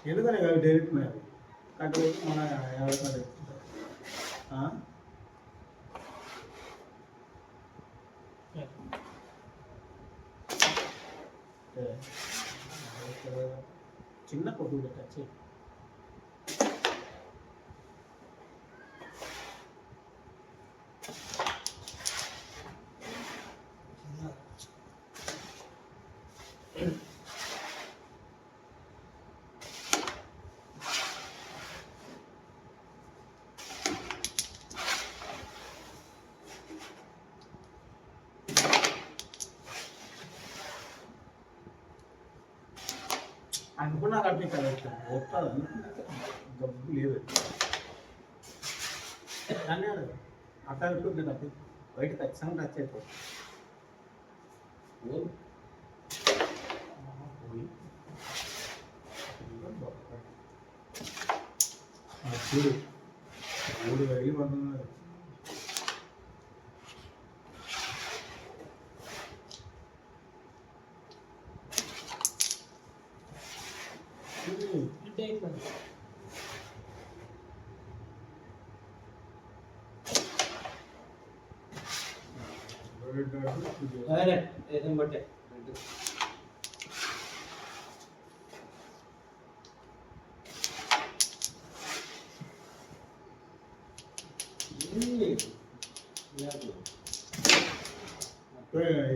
ఎందుకనే అవి డైరెక్ట్ ఉన్నాయి కట్టు మన ఎవరు చిన్న కొట్టు పెట్టచ్చు అనుకున్నా కట్టి వస్తుంది డబ్బు లేదు కానీ అట్లా ఉంటుంది కట్టి బయట ఖచ్చితంగా టచ్ అవుతుంది చూడు మూడు వెళ్ళి పడుతున్నారు బట్టే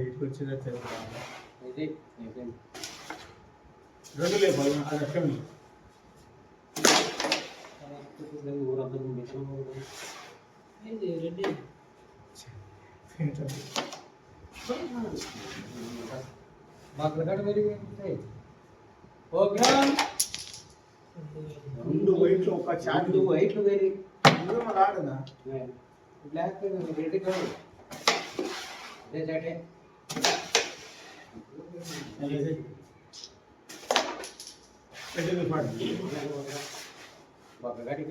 ఇటు వచ్చిన రెండు లేవు అది ఎక్కడ రెడ్డి రెండు వైట్లు ఒక చాటు వైట్లు వేరి ఆడదా బ్లాక్ రెడ్ కాదు అదే చాటే ఒక గాడి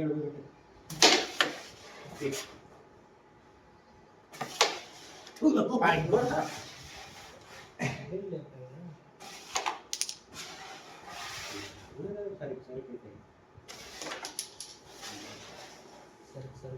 సరే